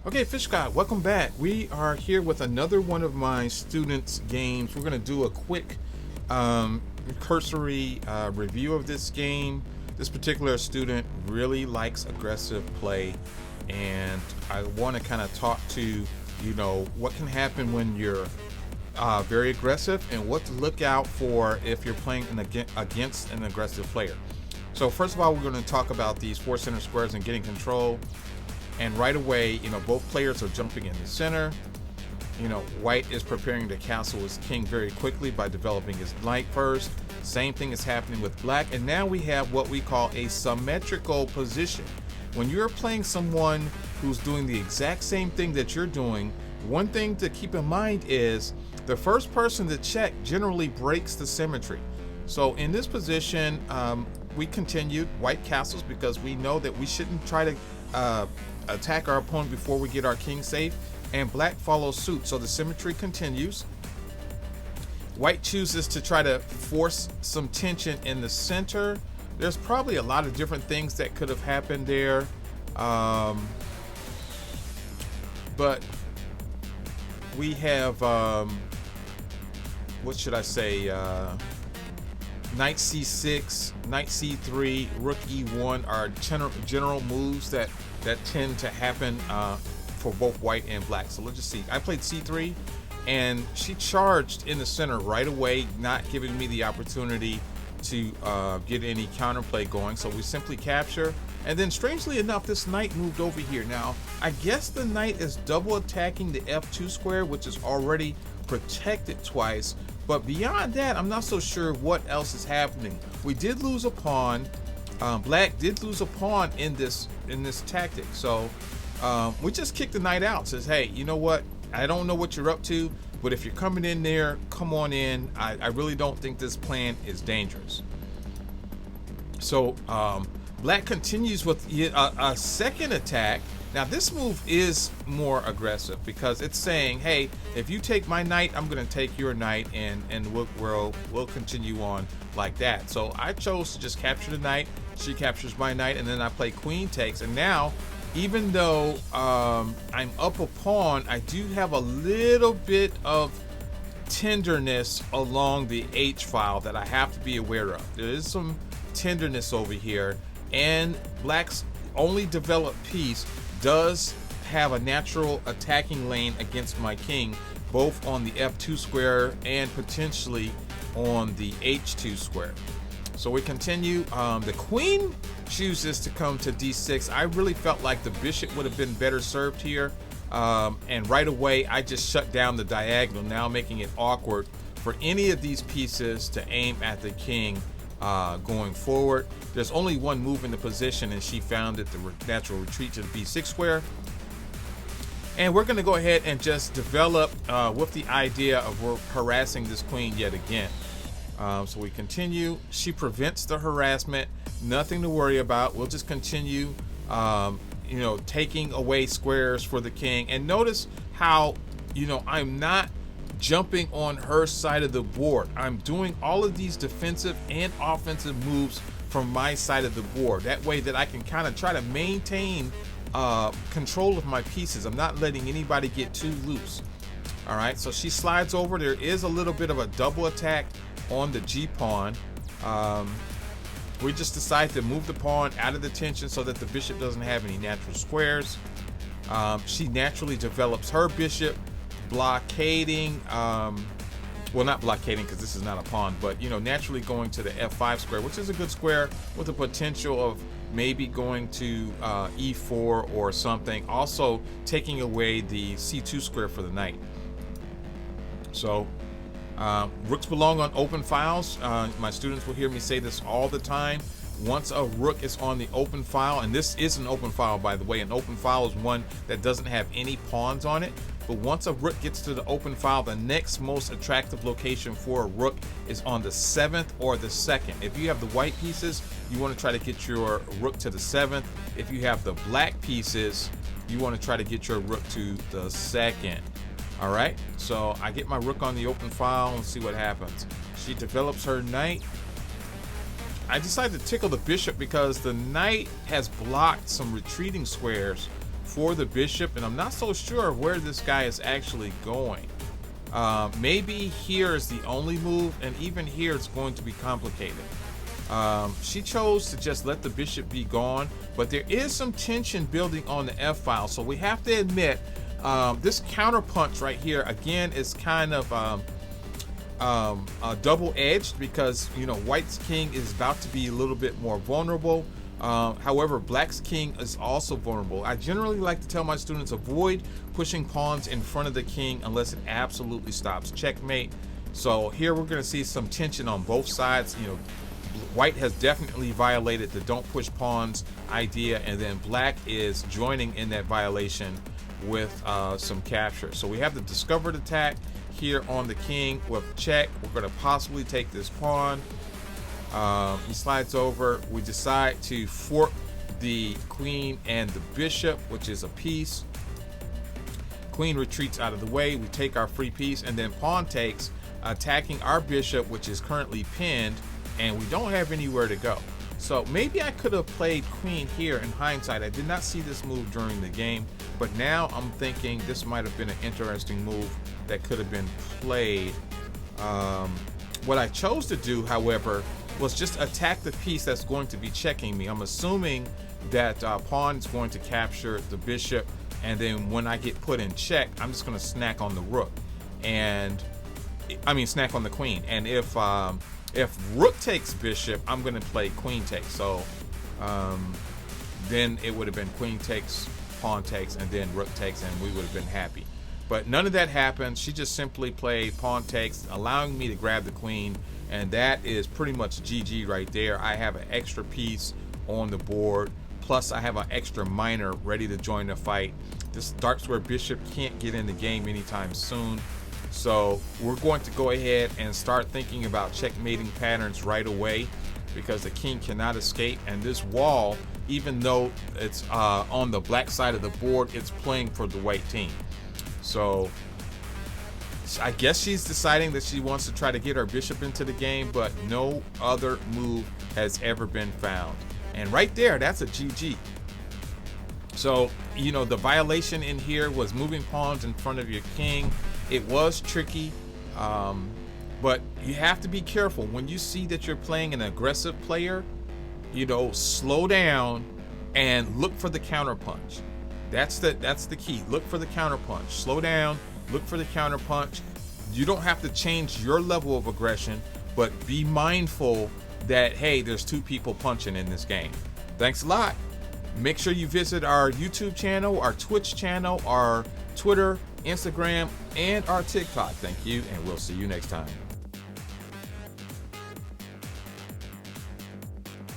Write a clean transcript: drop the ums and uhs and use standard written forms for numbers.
Okay, Fish God, welcome back. We are here with another one of my students' games. We're going to do a quick cursory review of this game. This particular student really likes aggressive play, and I want to kind of talk to, what can happen when you're very aggressive and what to look out for if you're playing against an aggressive player. So first of all, we're going to talk about these 4 center squares and getting control. And right away, both players are jumping in the center. White is preparing to castle his king very quickly by developing his knight first. Same thing is happening with black. And now we have what we call a symmetrical position. When you're playing someone who's doing the exact same thing that you're doing, one thing to keep in mind is the first person to check generally breaks the symmetry. So in this position, we continued white castles because we know that we shouldn't try to attack our opponent before we get our king safe, and black follows suit, so the symmetry continues. White chooses to try to force some tension in the center. There's probably a lot of different things that could have happened there, but we have what should I say, knight c6, knight c3, rook e1 are general moves that tend to happen for both white and black. So let's just see. I played c3 and she charged in the center right away, not giving me the opportunity to get any counterplay going. So we simply capture, and then strangely enough, this knight moved over here. Now I guess the knight is double attacking the f2 square, which is already protected twice, but beyond that I'm not so sure what else is happening. We did lose a pawn. Black did lose a pawn in this tactic, so we just kicked the knight out. Says, hey, you know what, I don't know what you're up to, but if you're coming in there, come on in. I really don't think this plan is dangerous. So black continues with a second attack. Now this move is more aggressive because it's saying, hey, if you take my knight, I'm going to take your knight, and we'll continue on like that. So I chose to just capture the knight. She captures my knight, and then I play queen takes. And now, even though I'm up a pawn, I do have a little bit of tenderness along the H file that I have to be aware of. There is some tenderness over here, and black's only developed piece does have a natural attacking lane against my king, both on the f2 square and potentially on the h2 square. So we continue. The queen chooses to come to d6. I really felt like the bishop would have been better served here, and right away I just shut down the diagonal, now making it awkward for any of these pieces to aim at the king going forward. There's only one move in the position, and she found it the natural retreat to the b6 square. And we're going to go ahead and just develop with the idea of harassing this queen yet again. So we continue. She prevents the harassment. Nothing to worry about. We'll just continue, taking away squares for the king. And notice how, I'm not jumping on her side of the board. I'm doing all of these defensive and offensive moves from my side of the board. That way that I can kind of try to maintain control of my pieces. I'm not letting anybody get too loose. All right, so she slides over. There is a little bit of a double attack on the G pawn. We just decide to move the pawn out of the tension so that the bishop doesn't have any natural squares. She naturally develops her bishop, blockading, well, not blockading because this is not a pawn, but naturally going to the f5 square, which is a good square with the potential of maybe going to e4 or something, also taking away the c2 square for the knight. So rooks belong on open files. My students will hear me say this all the time. Once a rook is on the open file, and this is an open file, by the way, an open file is one that doesn't have any pawns on it. But once a rook gets to the open file, the next most attractive location for a rook is on the 7th or the 2nd. If you have the white pieces, you want to try to get your rook to the 7th. If you have the black pieces, you want to try to get your rook to the 2nd. All right, so I get my rook on the open file and see what happens. She develops her knight. I decided to tickle the bishop because the knight has blocked some retreating squares for the bishop, and I'm not so sure where this guy is actually going. Maybe here is the only move, and even here it's going to be complicated. She chose to just let the bishop be gone, but there is some tension building on the f-file, so we have to admit this counter punch right here again is kind of double-edged, because you know white's king is about to be a little bit more vulnerable. However, black's king is also vulnerable. I generally like to tell my students avoid pushing pawns in front of the king unless it absolutely stops checkmate. So here we're going to see some tension on both sides. You know, white has definitely violated the don't push pawns idea, and then black is joining in that violation with some capture. So we have the discovered attack here on the king with check. We're going to possibly take this pawn. He slides over. We decide to fork the queen and the bishop, which is a piece. Queen retreats out of the way. We take our free piece, and then pawn takes, attacking our bishop, which is currently pinned, and we don't have anywhere to go. So maybe I could have played queen here in hindsight. I did not see this move during the game, but now I'm thinking this might have been an interesting move that could have been played. What I chose to do, however, was just attack the piece that's going to be checking me. I'm assuming that pawn is going to capture the bishop, and then when I get put in check, I'm just going to snack on the rook, and snack on the queen. And if rook takes bishop, I'm going to play queen takes. So then it would have been queen takes, pawn takes, and then rook takes, and we would have been happy. But none of that happened. She just simply played pawn takes, allowing me to grab the queen, and that is pretty much GG right there. I have an extra piece on the board, plus I have an extra miner ready to join the fight. This starts where bishop can't get in the game anytime soon. So we're going to go ahead and start thinking about checkmating patterns right away, because the king cannot escape, and this wall, even though it's on the black side of the board, it's playing for the white team. So I guess she's deciding that she wants to try to get her bishop into the game, but no other move has ever been found. And right there, that's a GG. So, you know, the violation in here was moving pawns in front of your king. It was tricky, but you have to be careful. When you see that you're playing an aggressive player, you know, slow down and look for the counter punch. That's the key. Look for the counter punch. Slow down, look for the counter punch. You don't have to change your level of aggression, but be mindful that, hey, there's two people punching in this game. Thanks a lot. Make sure you visit our YouTube channel, our Twitch channel, our Twitter, Instagram, and our TikTok. Thank you, and we'll see you next time.